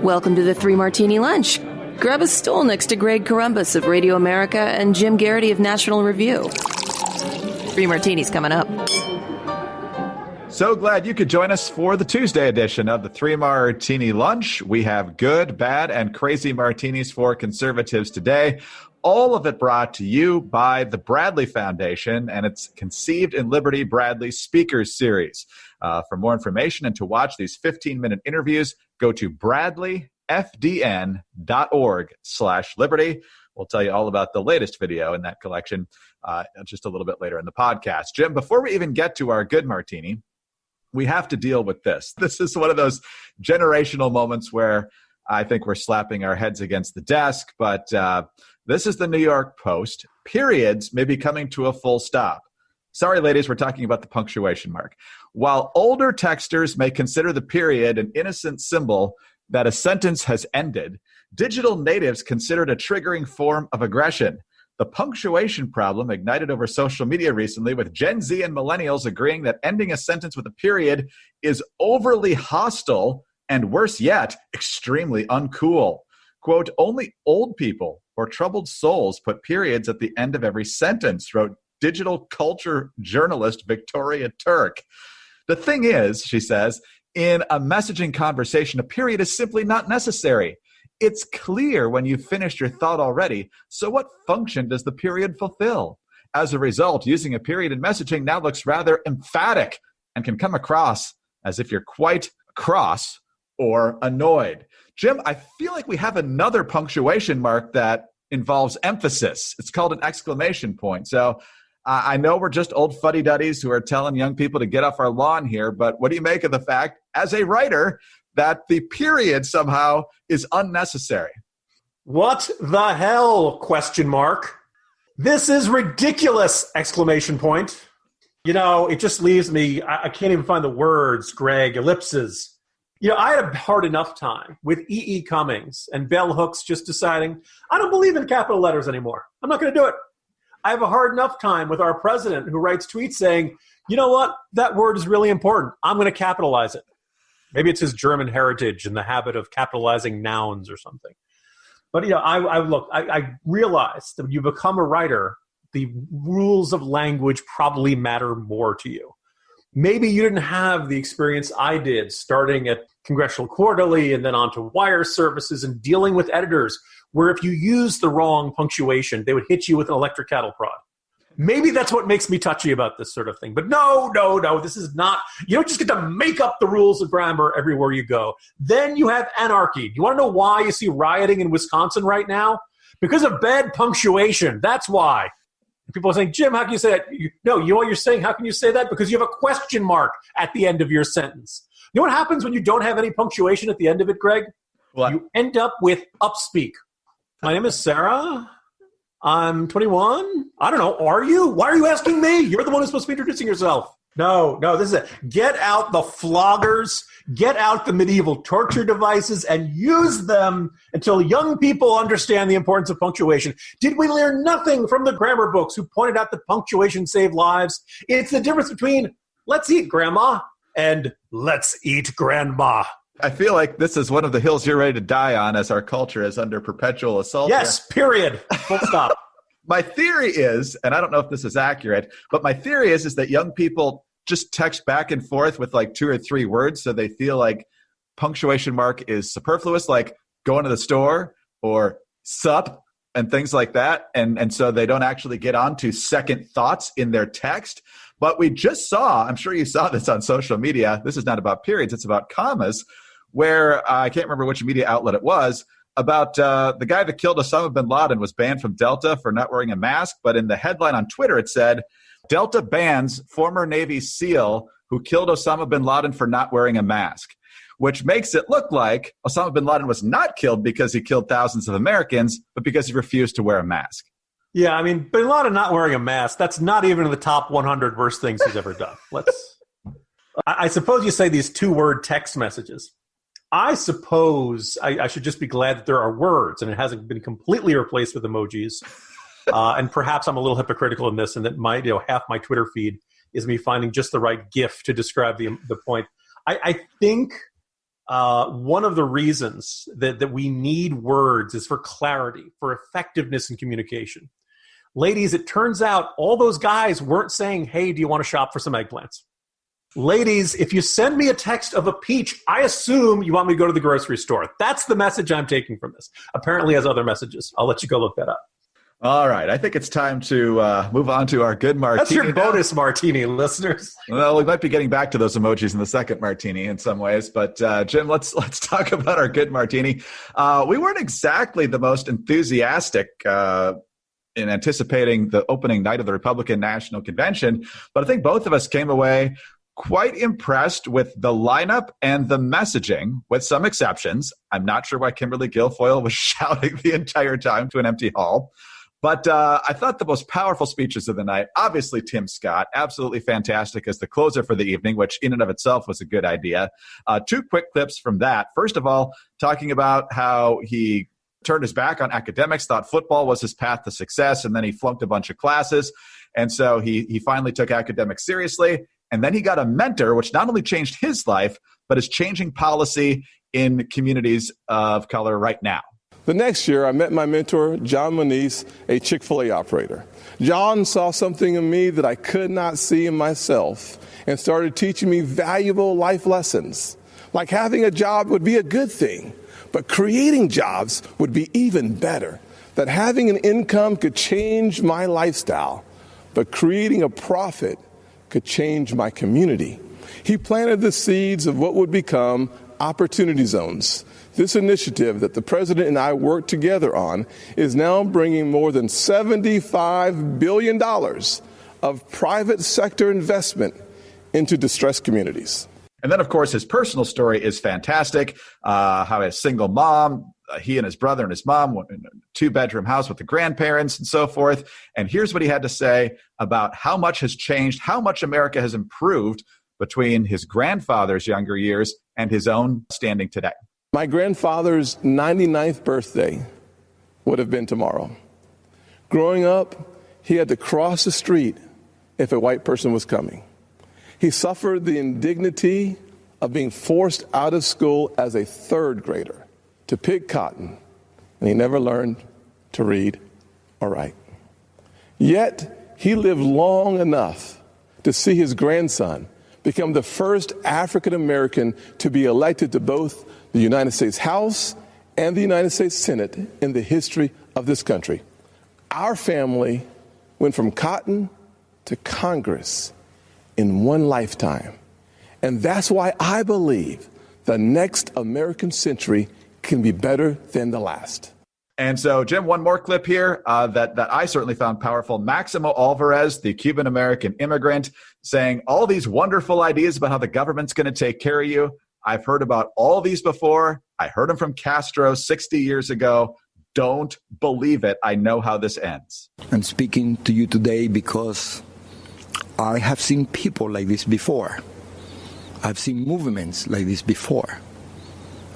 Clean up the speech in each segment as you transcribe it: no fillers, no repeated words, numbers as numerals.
Welcome to the Three Martini Lunch. Grab a stool next to Greg Columbus of Radio America and Jim Garrity of National Review. Three Martinis coming up. So glad you could join us for the Tuesday edition of the Three Martini Lunch. We have good, bad, and crazy martinis for conservatives today. All of it brought to you by the Bradley Foundation and its Conceived in Liberty Bradley Speakers Series. For more information and to watch these 15-minute interviews, go to bradleyfdn.org/liberty. We'll tell you all about the latest video in that collection just a little bit later in the podcast. Jim, before we even get to our good martini, we have to deal with this. This is one of those generational moments where I think we're slapping our heads against the desk, but this is the New York Post. Periods may be coming to a full stop. Sorry, ladies, we're talking about the punctuation mark. While older texters may consider the period an innocent symbol that a sentence has ended, digital natives consider it a triggering form of aggression. The punctuation problem ignited over social media recently, with Gen Z and millennials agreeing that ending a sentence with a period is overly hostile and, worse yet, extremely uncool. Quote, only old people or troubled souls put periods at the end of every sentence, wrote digital culture journalist Victoria Turk. The thing is, she says, in a messaging conversation, a period is simply not necessary. It's clear when you've finished your thought already, so what function does the period fulfill? As a result, using a period in messaging now looks rather emphatic and can come across as if you're quite cross or annoyed. Jim, I feel like we have another punctuation mark that involves emphasis. It's called an exclamation point. So I know we're just old fuddy-duddies who are telling young people to get off our lawn here, but what do you make of the fact, as a writer, that the period somehow is unnecessary? What the hell? Question mark. This is ridiculous! Exclamation point. You know, it just leaves me, I can't even find the words, Greg, ellipses. You know, I had a hard enough time with E.E. Cummings and bell hooks just deciding, I don't believe in capital letters anymore. I'm not going to do it. I have a hard enough time with our president who writes tweets saying, you know what, that word is really important. I'm going to capitalize it. Maybe it's his German heritage and the habit of capitalizing nouns or something. But, you know, I realized that when you become a writer, the rules of language probably matter more to you. Maybe you didn't have the experience I did, starting at Congressional Quarterly and then on to wire services and dealing with editors, where if you used the wrong punctuation, they would hit you with an electric cattle prod. Maybe that's what makes me touchy about this sort of thing. But no, this is not, you don't just get to make up the rules of grammar everywhere you go. Then you have anarchy. You want to know why you see rioting in Wisconsin right now? Because of bad punctuation. That's why. People are saying, Jim, how can you say that? No, you know what you're saying? How can you say that? Because you have a question mark at the end of your sentence. You know what happens when you don't have any punctuation at the end of it, Greg? What? You end up with upspeak. My name is Sarah. I'm 21. I don't know. Are you? Why are you asking me? You're the one who's supposed to be introducing yourself. No, this is it. Get out the floggers, get out the medieval torture devices, and use them until young people understand the importance of punctuation. Did we learn nothing from the grammar books who pointed out that punctuation saved lives? It's the difference between let's eat grandma and let's eat grandma. I feel like this is one of the hills you're ready to die on as our culture is under perpetual assault. Yes, period. Full stop. My theory is, and I don't know if this is accurate, but my theory is that young people just text back and forth with like 2 or 3 words so they feel like punctuation mark is superfluous, like going to the store or sup and things like that. And so they don't actually get on to second thoughts in their text. But we just saw, I'm sure you saw this on social media, this is not about periods, it's about commas, where I can't remember which media outlet it was, about the guy that killed Osama bin Laden was banned from Delta for not wearing a mask. But in the headline on Twitter, it said, Delta bans former Navy SEAL who killed Osama bin Laden for not wearing a mask, which makes it look like Osama bin Laden was not killed because he killed thousands of Americans, but because he refused to wear a mask. Yeah, I mean, bin Laden not wearing a mask, that's not even in the top 100 worst things he's ever done. I suppose you say these 2-word text messages. I suppose I should just be glad that there are words and it hasn't been completely replaced with emojis. And perhaps I'm a little hypocritical in this, and that half my Twitter feed is me finding just the right GIF to describe the point. I think one of the reasons that we need words is for clarity, for effectiveness in communication. Ladies, it turns out all those guys weren't saying, hey, do you want to shop for some eggplants? Ladies, if you send me a text of a peach, I assume you want me to go to the grocery store. That's the message I'm taking from this. Apparently has other messages. I'll let you go look that up. All right. I think it's time to move on to our good martini. That's your bonus martini, listeners. Well, we might be getting back to those emojis in the second martini in some ways. But, Jim, let's talk about our good martini. We weren't exactly the most enthusiastic in anticipating the opening night of the Republican National Convention. But I think both of us came away quite impressed with the lineup and the messaging, with some exceptions. I'm not sure why Kimberly Guilfoyle was shouting the entire time to an empty hall. But I thought the most powerful speeches of the night, obviously Tim Scott, absolutely fantastic as the closer for the evening, which in and of itself was a good idea. Two quick clips from that. First of all, talking about how he turned his back on academics, thought football was his path to success, and then he flunked a bunch of classes. And so he finally took academics seriously. And then he got a mentor, which not only changed his life, but is changing policy in communities of color right now. The next year, I met my mentor, John Moniz, a Chick-fil-A operator. John saw something in me that I could not see in myself and started teaching me valuable life lessons. Like having a job would be a good thing, but creating jobs would be even better. That having an income could change my lifestyle, but creating a profit could change my community. He planted the seeds of what would become opportunity zones. This initiative that the president and I worked together on is now bringing more than $75 billion of private sector investment into distressed communities. And then, of course, his personal story is fantastic. How a single mom, he and his brother and his mom went in a two-bedroom house with the grandparents and so forth. And here's what he had to say about how much has changed, how much America has improved between his grandfather's younger years and his own standing today. My grandfather's 99th birthday would have been tomorrow. Growing up, he had to cross the street if a white person was coming. He suffered the indignity of being forced out of school as a third grader to pick cotton, and he never learned to read or write. Yet, he lived long enough to see his grandson become the first African American to be elected to both the United States House and the United States Senate in the history of this country. Our family went from cotton to Congress in one lifetime. And that's why I believe the next American century can be better than the last. And so, Jim, one more clip here that I certainly found powerful. Maximo Alvarez, the Cuban-American immigrant, saying all these wonderful ideas about how the government's going to take care of you. I've heard about all these before. I heard them from Castro 60 years ago. Don't believe it. I know how this ends. I'm speaking to you today because I have seen people like this before. I've seen movements like this before.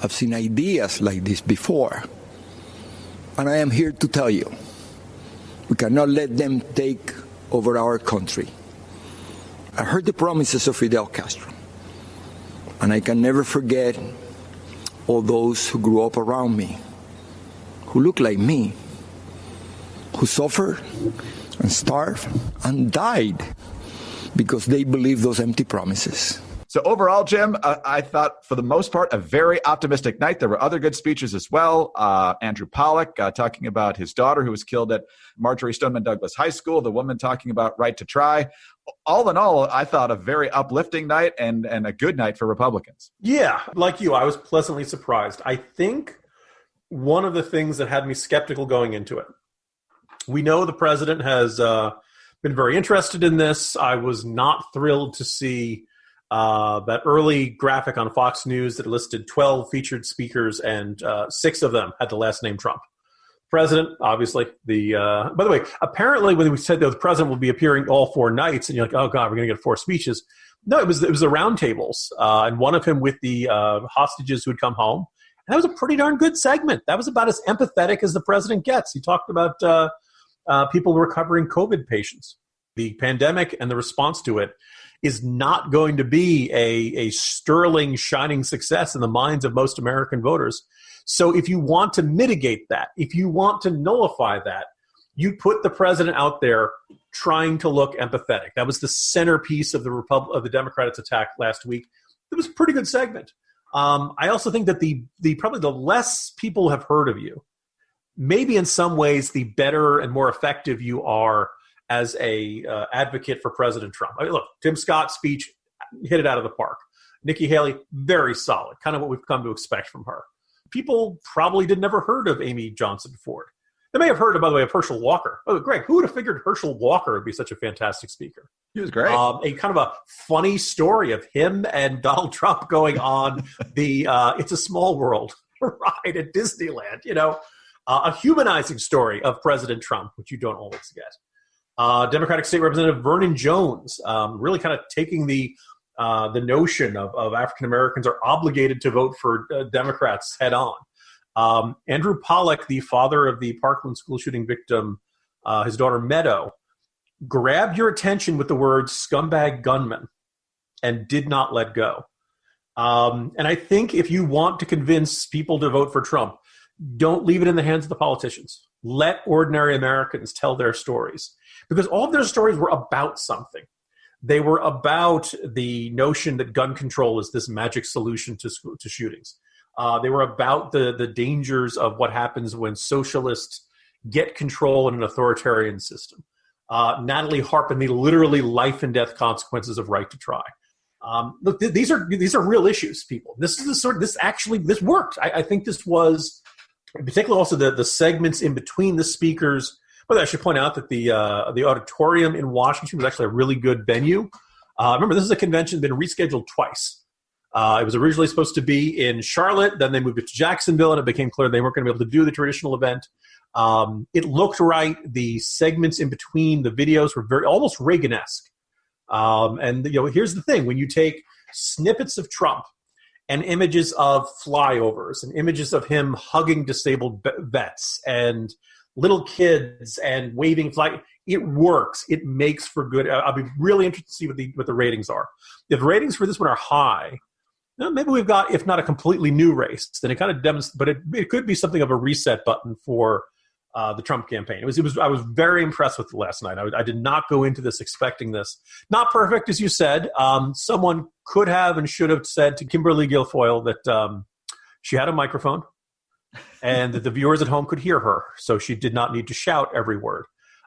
I've seen ideas like this before. And I am here to tell you, we cannot let them take over our country. I heard the promises of Fidel Castro. And I can never forget all those who grew up around me, who looked like me, who suffered and starved and died because they believed those empty promises. So overall, Jim, I thought for the most part, a very optimistic night. There were other good speeches as well. Andrew Pollack talking about his daughter who was killed at Marjorie Stoneman Douglas High School, the woman talking about right to try. All in all, I thought a very uplifting night and a good night for Republicans. Yeah, like you, I was pleasantly surprised. I think one of the things that had me skeptical going into it, we know the president has been very interested in this. I was not thrilled to see that early graphic on Fox News that listed 12 featured speakers and 6 of them had the last name Trump. President, obviously. By the way, apparently when we said that the president will be appearing all 4 nights, and you're like, oh God, we're going to get 4 speeches. No, it was the roundtables, and one of him with the hostages who had come home. And that was a pretty darn good segment. That was about as empathetic as the president gets. He talked about people recovering COVID patients, the pandemic and the response to it. is not going to be a sterling, shining success in the minds of most American voters. So if you want to mitigate that, if you want to nullify that, you put the president out there trying to look empathetic. That was the centerpiece of the Democrats' attack last week. It was a pretty good segment. I also think that the probably the less people have heard of you, maybe in some ways the better and more effective you are as a advocate for President Trump. I mean, look, Tim Scott's speech hit it out of the park. Nikki Haley, very solid, kind of what we've come to expect from her. People probably never heard of Amy Johnson Ford. They may have heard, by the way, of Herschel Walker. Oh, Greg, who would have figured Herschel Walker would be such a fantastic speaker? He was great. A kind of a funny story of him and Donald Trump going on the It's a Small World ride at Disneyland. You know, a humanizing story of President Trump, which you don't always get. Democratic State Representative Vernon Jones, really kind of taking the notion of African Americans are obligated to vote for Democrats head on. Andrew Pollack, the father of the Parkland school shooting victim, his daughter Meadow, grabbed your attention with the words scumbag gunman and did not let go. And I think if you want to convince people to vote for Trump, don't leave it in the hands of the politicians. Let ordinary Americans tell their stories, because all of their stories were about something. They were about the notion that gun control is this magic solution to shootings. They were about the dangers of what happens when socialists get control in an authoritarian system. Natalie Harpin, the literally life and death consequences of right to try. Look, these are real issues, people. This worked. I think this was, in particular, also the segments in between the speakers. But I should point out that the auditorium in Washington was actually a really good venue. Remember, this is a convention that's been rescheduled twice. It was originally supposed to be in Charlotte, then they moved it to Jacksonville, and it became clear they weren't going to be able to do the traditional event. It looked right. The segments in between the videos were very almost Reagan-esque. And here's the thing: when you take snippets of Trump and images of flyovers and images of him hugging disabled vets and little kids and waving flag, it works. It makes for good. I'll be really interested to see what the ratings are. If ratings for this one are high, maybe we've got, if not a completely new race, then it kind of demonstrates, but it could be something of a reset button for the Trump campaign. I was very impressed with it last night. I did not go into this expecting this. Not perfect, as you said. Someone could have and should have said to Kimberly Guilfoyle that she had a microphone and that the viewers at home could hear her, so she did not need to shout every word.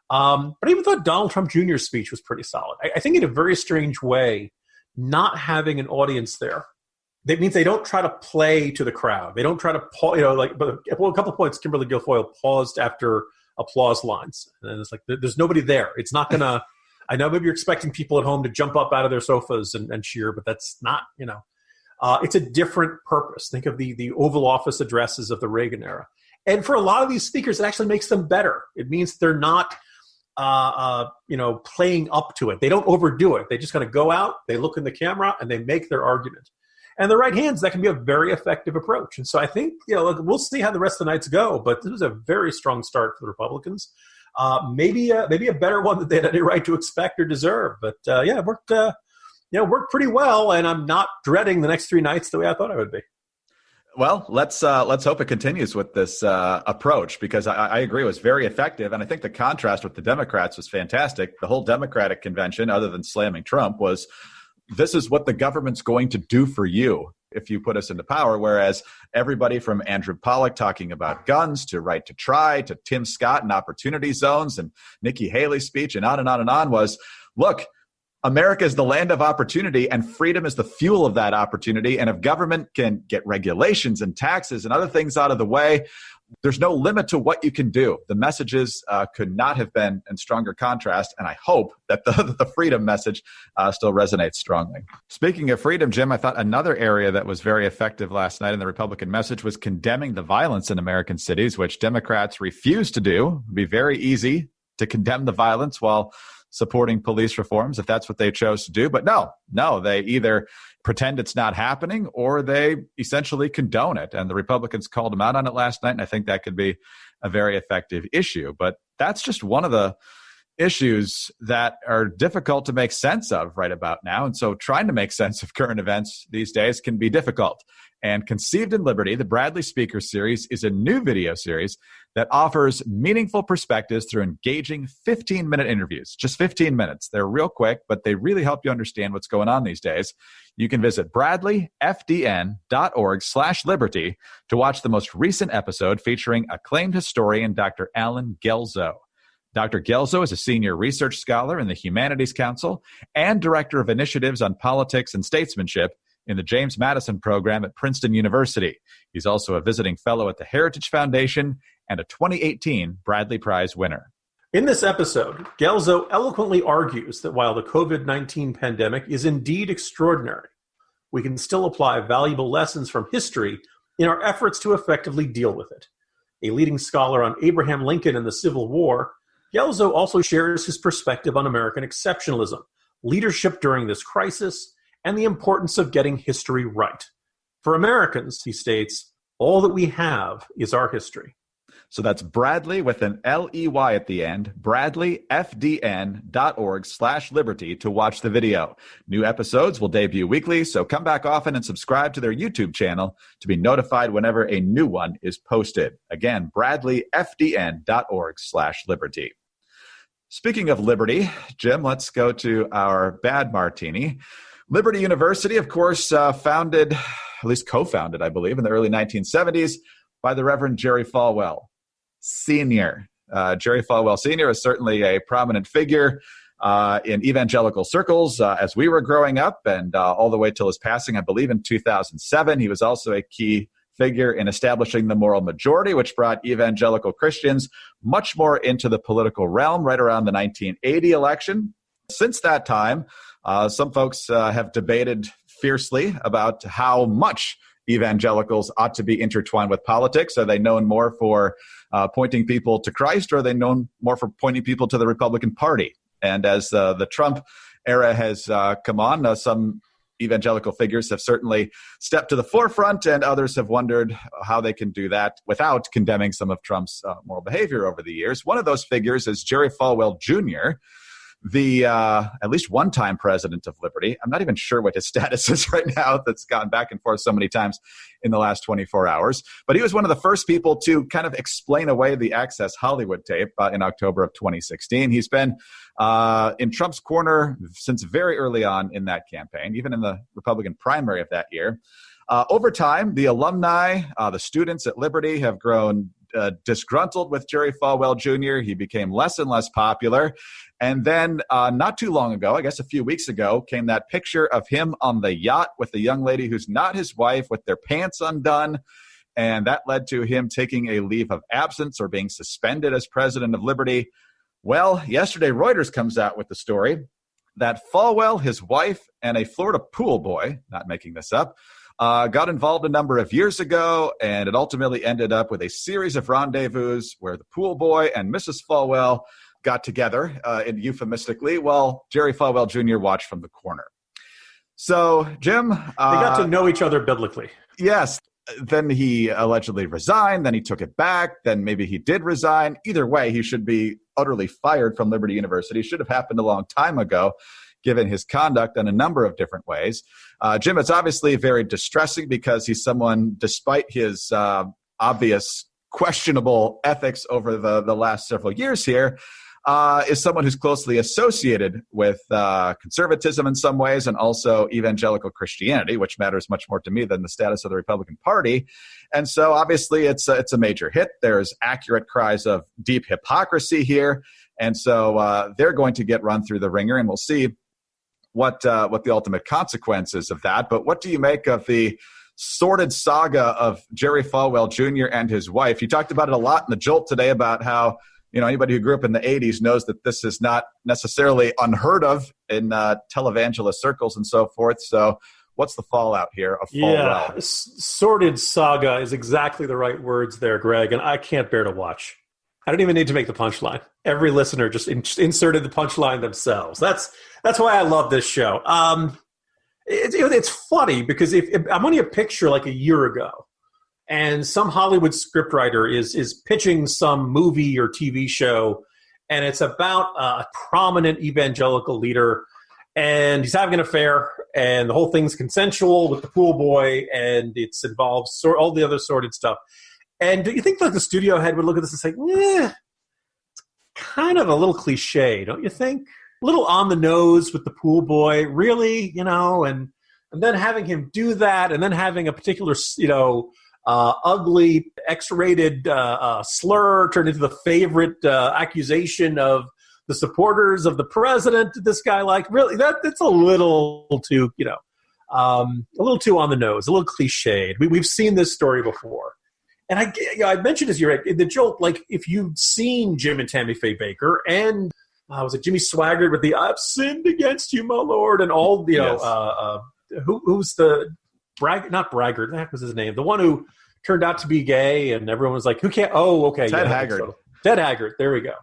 But I even thought Donald Trump Jr.'s speech was pretty solid. I think in a very strange way, not having an audience there, that means they don't try to play to the crowd. They don't try to, but a couple of points, Kimberly Guilfoyle paused after applause lines. And it's like, there's nobody there. It's not going to, I know maybe you're expecting people at home to jump up out of their sofas and cheer, but that's not, it's a different purpose. Think of the Oval Office addresses of the Reagan era. And for a lot of these speakers, it actually makes them better. It means they're not, playing up to it. They don't overdo it. They just kind of go out, they look in the camera, and they make their argument. And the right hands, that can be a very effective approach. And so I think, we'll see how the rest of the nights go, but this was a very strong start for the Republicans. Maybe a better one that they had any right to expect or deserve. But it worked pretty well, and I'm not dreading the next 3 nights the way I thought I would be. Well, let's hope it continues with this approach, because I agree it was very effective. And I think the contrast with the Democrats was fantastic. The whole Democratic convention, other than slamming Trump, was this is what the government's going to do for you if you put us into power. Whereas everybody from Andrew Pollack talking about guns to right to try to Tim Scott and opportunity zones and Nikki Haley's speech and on and on and on was, look, America is the land of opportunity, and freedom is the fuel of that opportunity. And if government can get regulations and taxes and other things out of the way, there's no limit to what you can do. The messages could not have been in stronger contrast, and I hope that the freedom message still resonates strongly. Speaking of freedom, Jim, I thought another area that was very effective last night in the Republican message was condemning the violence in American cities, which Democrats refuse to do. It would be very easy to condemn the violence while supporting police reforms, if that's what they chose to do. But no, they either pretend it's not happening or they essentially condone it. And the Republicans called them out on it last night, and I think that could be a very effective issue. But that's just one of the issues that are difficult to make sense of right about now. And so trying to make sense of current events these days can be difficult. And Conceived in Liberty, the Bradley Speaker Series, is a new video series that offers meaningful perspectives through engaging 15-minute interviews. Just 15 minutes. They're real quick, but they really help you understand what's going on these days. You can visit bradleyfdn.org/liberty to watch the most recent episode featuring acclaimed historian Dr. Alan Gelzo. Dr. Gelzo is a senior research scholar in the Humanities Council and director of initiatives on politics and statesmanship in the James Madison program at Princeton University. He's also a visiting fellow at the Heritage Foundation and a 2018 Bradley Prize winner. In this episode, Gelzo eloquently argues that while the COVID-19 pandemic is indeed extraordinary, we can still apply valuable lessons from history in our efforts to effectively deal with it. A leading scholar on Abraham Lincoln and the Civil War, Gelzo also shares his perspective on American exceptionalism, leadership during this crisis, and the importance of getting history right. For Americans, he states, all that we have is our history. So that's Bradley with an L-E-Y at the end, bradleyfdn.org/liberty to watch the video. New episodes will debut weekly, so come back often and subscribe to their YouTube channel to be notified whenever a new one is posted. Again, bradleyfdn.org/liberty. Speaking of liberty, Jim, let's go to our bad martini. Liberty University, of course, founded, at least co-founded, I believe, in the early 1970s by the Reverend Jerry Falwell Sr. Jerry Falwell Sr. is certainly a prominent figure in evangelical circles as we were growing up and all the way till his passing, I believe, in 2007. He was also a key figure in establishing the moral majority, which brought evangelical Christians much more into the political realm right around the 1980 election. Since that time, some folks have debated fiercely about how much evangelicals ought to be intertwined with politics. Are they known more for pointing people to Christ, or are they known more for pointing people to the Republican Party? And as the Trump era has come on, some evangelical figures have certainly stepped to the forefront, and others have wondered how they can do that without condemning some of Trump's moral behavior over the years. One of those figures is Jerry Falwell Jr., the at least one-time president of Liberty. I'm not even sure what his status is right now. That's gone back and forth so many times in the last 24 hours. But he was one of the first people to kind of explain away the Access Hollywood tape in October of 2016. He's been in Trump's corner since very early on in that campaign, even in the Republican primary of that year. Over time, the alumni, the students at Liberty have grown disgruntled with Jerry Falwell Jr. He became less and less popular. And then not too long ago, I guess a few weeks ago, came that picture of him on the yacht with the young lady who's not his wife with their pants undone. And that led to him taking a leave of absence or being suspended as president of Liberty. Well, yesterday, Reuters comes out with the story that Falwell, his wife, and a Florida pool boy, not making this up, got involved a number of years ago, and it ultimately ended up with a series of rendezvous where the pool boy and Mrs. Falwell got together, euphemistically, while Jerry Falwell Jr. watched from the corner. So, Jim... they got to know each other biblically. Yes. Then he allegedly resigned, then he took it back, then maybe he did resign. Either way, he should be utterly fired from Liberty University. Should have happened a long time ago, given his conduct in a number of different ways. Jim, it's obviously very distressing because he's someone, despite his obvious questionable ethics over the last several years here, is someone who's closely associated with conservatism in some ways and also evangelical Christianity, which matters much more to me than the status of the Republican Party. And so obviously it's a major hit. There's accurate cries of deep hypocrisy here. And so they're going to get run through the ringer, and we'll see what the ultimate consequences of that. But what do you make of the sordid saga of Jerry Falwell Jr. and his wife? You talked about it a lot in the Jolt today about how, you know, anybody who grew up in the 80s knows that this is not necessarily unheard of in televangelist circles and so forth. So what's the fallout here of Falwell? Yeah, sordid saga is exactly the right words there, Greg, and I can't bear to watch. I don't even need to make the punchline. Every listener just inserted the punchline themselves. That's why I love this show. It's funny because if I'm only a picture like a year ago, and some Hollywood scriptwriter is pitching some movie or TV show, And it's about a prominent evangelical leader, and he's having an affair, and the whole thing's consensual with the pool boy, and it involves all the other sordid stuff. And do you think like the studio head would look at this and say, it's kind of a little cliche, don't you think? A little on the nose with the pool boy, really, and then having him do that, and then having a particular, ugly, X-rated slur turned into the favorite accusation of the supporters of the president. This guy, really, that's a little too, a little too on the nose, a little cliched. We've seen this story before. And I mentioned this, the joke, if you'd seen Jim and Tammy Faye Baker and was it Jimmy Swaggart with the "I've sinned against you, my Lord," and all, yes. Who's the not Braggart, that was his name, the one who turned out to be gay, and everyone was like, "Who can't?" Oh, okay, Ted Haggard. Ted Haggard. There we go.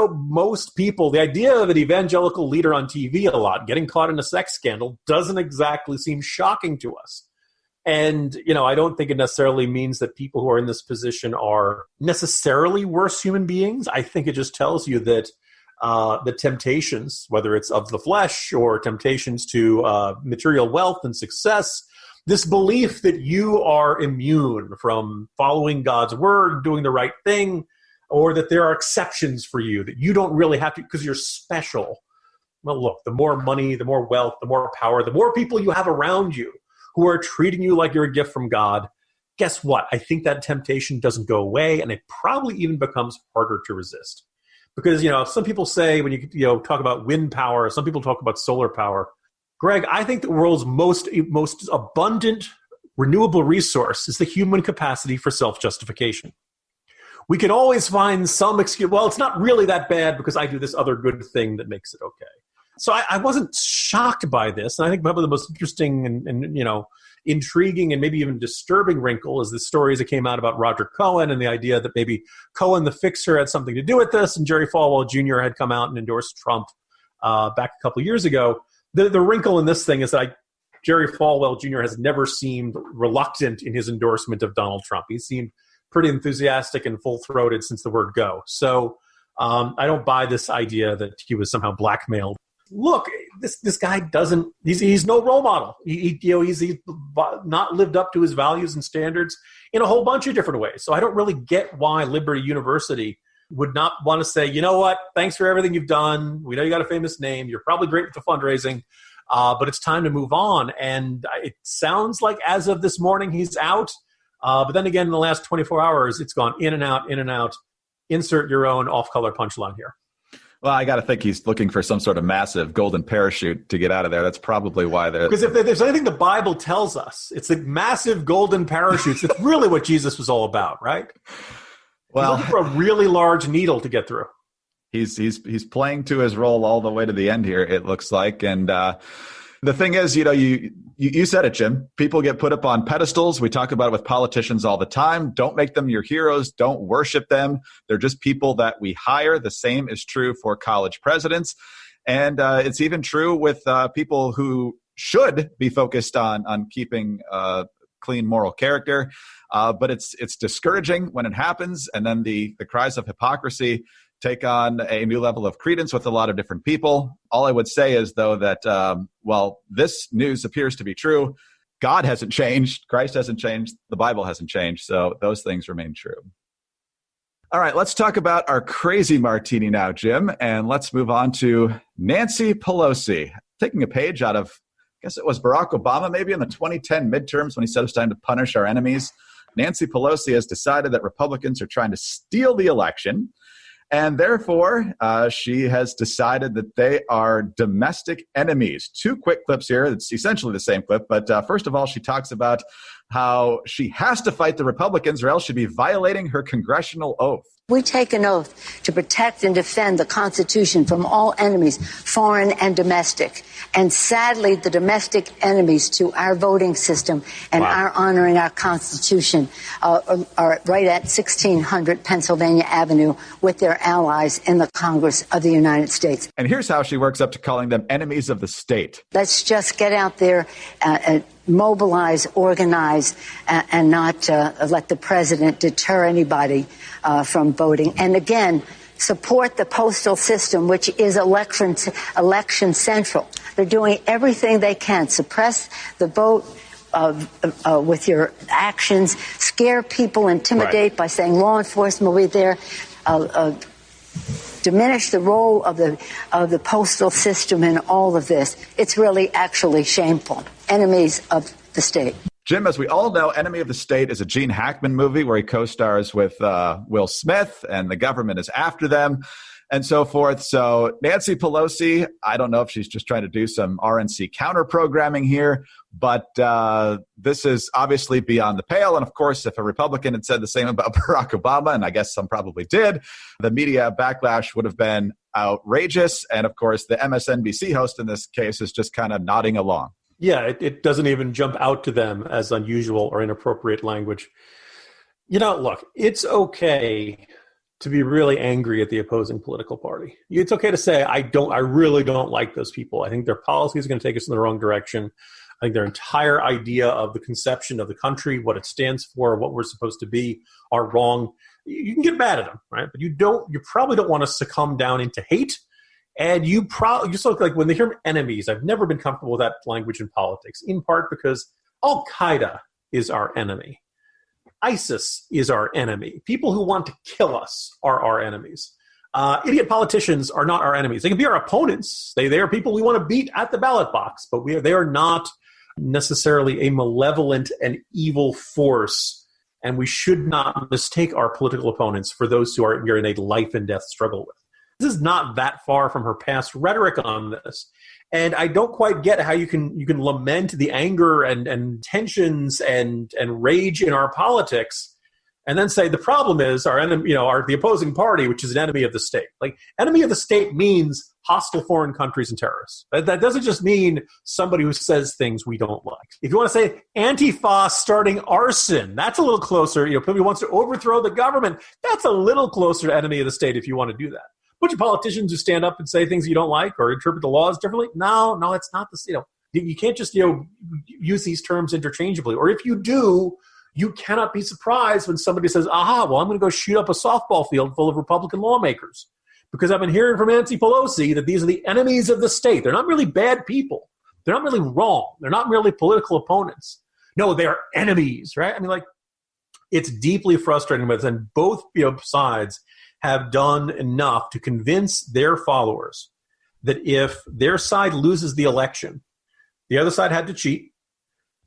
Most people, the idea of an evangelical leader on TV a lot getting caught in a sex scandal doesn't exactly seem shocking to us. And, I don't think it necessarily means that people who are in this position are necessarily worse human beings. I think it just tells you that the temptations, whether it's of the flesh or temptations to material wealth and success, this belief that you are immune from following God's word, doing the right thing, or that there are exceptions for you, that you don't really have to because you're special. Well, look, the more money, the more wealth, the more power, the more people you have around you who are treating you like you're a gift from God, guess what? I think that temptation doesn't go away, and it probably even becomes harder to resist. Because, some people say when you talk about wind power, some people talk about solar power. Greg, I think the world's most abundant renewable resource is the human capacity for self-justification. We can always find some excuse. Well, it's not really that bad because I do this other good thing that makes it okay. So I wasn't shocked by this. And I think probably the most interesting and intriguing and maybe even disturbing wrinkle is the stories that came out about Roger Cohen and the idea that maybe Cohen the fixer had something to do with this, and Jerry Falwell Jr. had come out and endorsed Trump back a couple of years ago. The wrinkle in this thing is that Jerry Falwell Jr. has never seemed reluctant in his endorsement of Donald Trump. He seemed pretty enthusiastic and full-throated since the word go. So I don't buy this idea that he was somehow blackmailed. Look, this guy doesn't. He's no role model. He's not lived up to his values and standards in a whole bunch of different ways. So I don't really get why Liberty University would not want to say, you know what? Thanks for everything you've done. We know you got a famous name. You're probably great with the fundraising, but it's time to move on. And it sounds like as of this morning he's out. But then again, in the last 24 hours, it's gone in and out, in and out. Insert your own off-color punchline here. Well, I got to think he's looking for some sort of massive golden parachute to get out of there. That's probably why they're... Because if there's anything the Bible tells us, it's the massive golden parachutes. It's really what Jesus was all about, right? Well, he's looking for a really large needle to get through. He's playing to his role all the way to the end here, it looks like. And the thing is, you said it, Jim. People get put up on pedestals. We talk about it with politicians all the time. Don't make them your heroes. Don't worship them. They're just people that we hire. The same is true for college presidents. And it's even true with people who should be focused on keeping clean moral character. But it's discouraging when it happens. And then the cries of hypocrisy take on a new level of credence with a lot of different people. All I would say is, though, that, this news appears to be true. God hasn't changed. Christ hasn't changed. The Bible hasn't changed. So those things remain true. All right, let's talk about our crazy martini now, Jim. And let's move on to Nancy Pelosi. Taking a page out of, I guess it was Barack Obama, maybe in the 2010 midterms when he said it's time to punish our enemies. Nancy Pelosi has decided that Republicans are trying to steal the election. And therefore, she has decided that they are domestic enemies. Two quick clips here. It's essentially the same clip. But first of all, she talks about how she has to fight the Republicans or else she'd be violating her congressional oath. We take an oath to protect and defend the Constitution from all enemies, foreign and domestic. And sadly, the domestic enemies to our voting system and our honoring our Constitution are right at 1600 Pennsylvania Avenue with their allies in the Congress of the United States. And here's how she works up to calling them enemies of the state. Let's just get out there, mobilize, organize, and not let the president deter anybody from voting. And again, support the postal system, which is election central. They're doing everything they can, suppress the vote with your actions, scare people, intimidate by saying law enforcement will be there, diminish the role of the postal system in all of this. It's really actually shameful. Enemies of the state. Jim, as we all know, Enemy of the State is a Gene Hackman movie where he co-stars with Will Smith, and the government is after them and so forth. So Nancy Pelosi, I don't know if she's just trying to do some RNC counter-programming here, but this is obviously beyond the pale. And of course, if a Republican had said the same about Barack Obama, and I guess some probably did, the media backlash would have been outrageous. And of course, the MSNBC host in this case is just kind of nodding along. Yeah, it doesn't even jump out to them as unusual or inappropriate language. You know, look, it's okay to be really angry at the opposing political party. It's okay to say, I really don't like those people. I think their policies are going to take us in the wrong direction. I think their entire idea of the conception of the country, what it stands for, what we're supposed to be, are wrong. You can get mad at them, right? But you probably don't want to succumb down into hate. And you just look like when they hear enemies, I've never been comfortable with that language in politics, in part because Al-Qaeda is our enemy. ISIS is our enemy. People who want to kill us are our enemies. Idiot politicians are not our enemies. They can be our opponents. They are people we want to beat at the ballot box, but they are not necessarily a malevolent and evil force, and we should not mistake our political opponents for those who we are in a life and death struggle with. This is not that far from her past rhetoric on this. And I don't quite get how you can lament the anger and tensions and rage in our politics and then say the problem is our enemy, the opposing party, which is an enemy of the state. Like, enemy of the state means hostile foreign countries and terrorists. That doesn't just mean somebody who says things we don't like. If you want to say Antifa starting arson, that's a little closer. People who wants to overthrow the government, that's a little closer to enemy of the state if you want to do that. Bunch of politicians who stand up and say things you don't like or interpret the laws differently. No, it's not the, you can't just, use these terms interchangeably. Or if you do, you cannot be surprised when somebody says, I'm going to go shoot up a softball field full of Republican lawmakers. Because I've been hearing from Nancy Pelosi that these are the enemies of the state. They're not really bad people. They're not really wrong. They're not really political opponents. No, they are enemies, right? It's deeply frustrating, but then both sides have done enough to convince their followers that if their side loses the election, the other side had to cheat.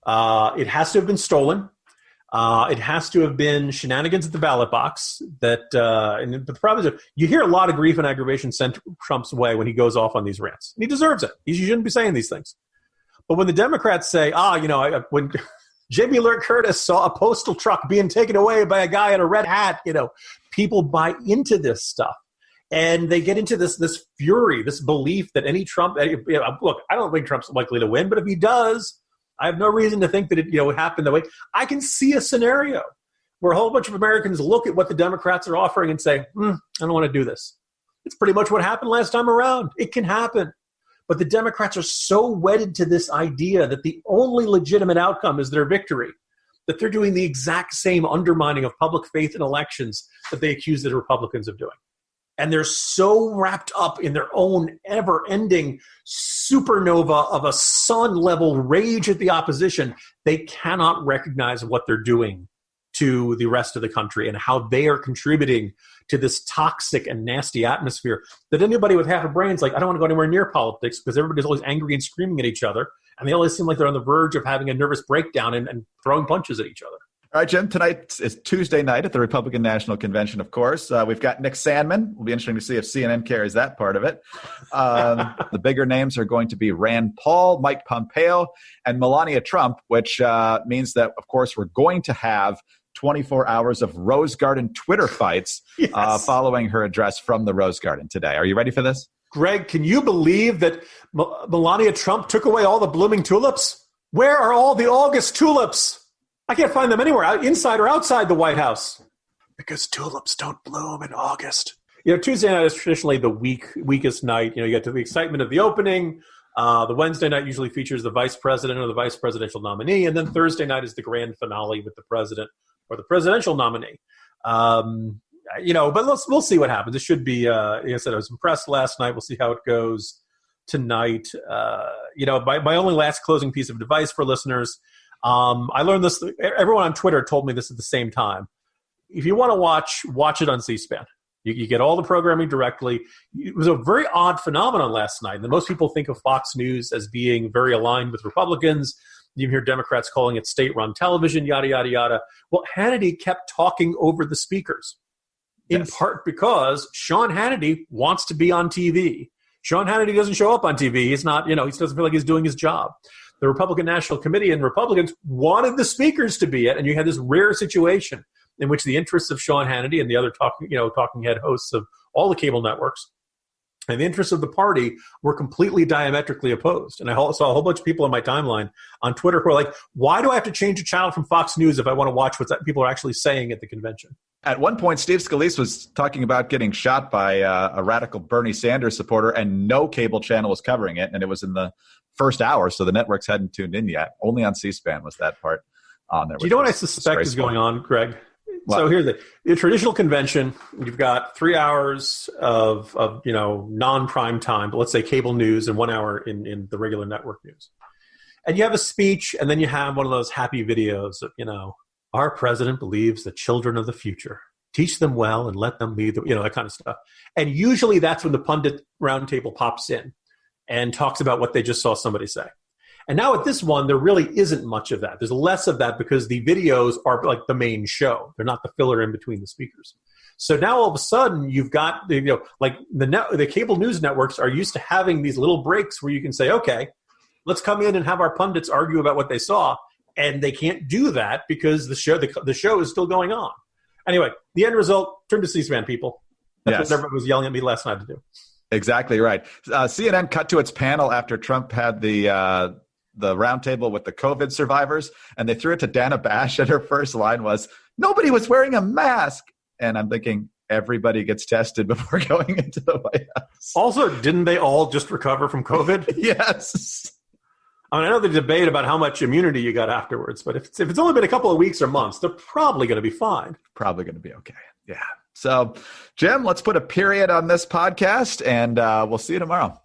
It has to have been stolen. It has to have been shenanigans at the ballot box. But the problem is, you hear a lot of grief and aggravation sent Trump's way when he goes off on these rants. And he deserves it. He shouldn't be saying these things. But when the Democrats say, when Jamie Lee Curtis saw a postal truck being taken away by a guy in a red hat, people buy into this stuff. And they get into this fury, this belief that any Trump, look, I don't think Trump's likely to win, but if he does, I have no reason to think that it would happen that way. I can see a scenario where a whole bunch of Americans look at what the Democrats are offering and say, I don't want to do this. It's pretty much what happened last time around. It can happen. But the Democrats are so wedded to this idea that the only legitimate outcome is their victory, that they're doing the exact same undermining of public faith in elections that they accuse the Republicans of doing. And they're so wrapped up in their own ever-ending supernova of a sun-level rage at the opposition, they cannot recognize what they're doing to the rest of the country and how they are contributing to this toxic and nasty atmosphere that anybody with half a brain is like, I don't want to go anywhere near politics because everybody's always angry and screaming at each other. And they always seem like they're on the verge of having a nervous breakdown and throwing punches at each other. All right, Jim, tonight is Tuesday night at the Republican National Convention, of course. We've got Nick Sandmann. It'll be interesting to see if CNN carries that part of it. The bigger names are going to be Rand Paul, Mike Pompeo, and Melania Trump, which means that, of course, we're going to have 24 hours of Rose Garden Twitter fights following her address from the Rose Garden today. Are you ready for this? Greg, can you believe that Melania Trump took away all the blooming tulips? Where are all the August tulips? I can't find them anywhere, inside or outside the White House. Because tulips don't bloom in August. Tuesday night is traditionally the weakest night. You get to the excitement of the opening. The Wednesday night usually features the vice president or the vice presidential nominee. And then Thursday night is the grand finale with the president or the presidential nominee. but we'll see what happens. It should be, like I said, I was impressed last night. We'll see how it goes tonight. My only last closing piece of advice for listeners, I learned this, everyone on Twitter told me this at the same time. If you want to watch it on C-SPAN. You get all the programming directly. It was a very odd phenomenon last night. And most people think of Fox News as being very aligned with Republicans. You hear Democrats calling it state-run television, yada, yada, yada. Well, Hannity kept talking over the speakers, in part because Sean Hannity wants to be on TV. Sean Hannity doesn't show up on TV. He's not, he doesn't feel like he's doing his job. The Republican National Committee and Republicans wanted the speakers to be it, and you had this rare situation in which the interests of Sean Hannity and the other talking head hosts of all the cable networks and the interests of the party were completely diametrically opposed. And I saw a whole bunch of people on my timeline on Twitter who are like, why do I have to change a channel from Fox News if I want to watch what people are actually saying at the convention? At one point, Steve Scalise was talking about getting shot by a radical Bernie Sanders supporter, and no cable channel was covering it. And it was in the first hour, so the networks hadn't tuned in yet. Only on C-SPAN was that part on there. Do you know what I suspect is going on, Greg? What? So here's the traditional convention. You've got 3 hours of non-prime time, but let's say cable news, and 1 hour in the regular network news. And you have a speech, and then you have one of those happy videos of, our president believes the children of the future. Teach them well and let them lead, that kind of stuff. And usually that's when the pundit roundtable pops in and talks about what they just saw somebody say. And now at this one, there really isn't much of that. There's less of that because the videos are like the main show. They're not the filler in between the speakers. So now all of a sudden you've got, the cable news networks are used to having these little breaks where you can say, okay, let's come in and have our pundits argue about what they saw. And they can't do that because the show is still going on. Anyway, the end result, turn to C-SPAN, people. That's what everybody was yelling at me last night to do. Exactly right. CNN cut to its panel after Trump had the roundtable with the COVID survivors, and they threw it to Dana Bash, and her first line was, "Nobody was wearing a mask." And I'm thinking, everybody gets tested before going into the White House. Also, didn't they all just recover from COVID? Yes. I know the debate about how much immunity you got afterwards, but if it's only been a couple of weeks or months, they're probably going to be fine. Probably going to be okay. Yeah. So, Jim, let's put a period on this podcast, and we'll see you tomorrow.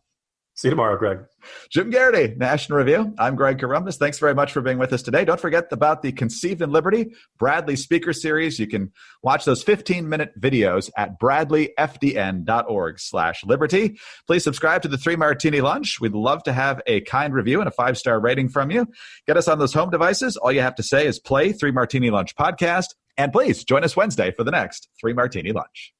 See you tomorrow, Greg. Jim Garrity, National Review. I'm Greg Corombos. Thanks very much for being with us today. Don't forget about the Conceived in Liberty Bradley Speaker Series. You can watch those 15-minute videos at bradleyfdn.org/liberty. Please subscribe to the 3 Martini Lunch. We'd love to have a kind review and a 5-star rating from you. Get us on those home devices. All you have to say is play 3 Martini Lunch podcast. And please join us Wednesday for the next 3 Martini Lunch.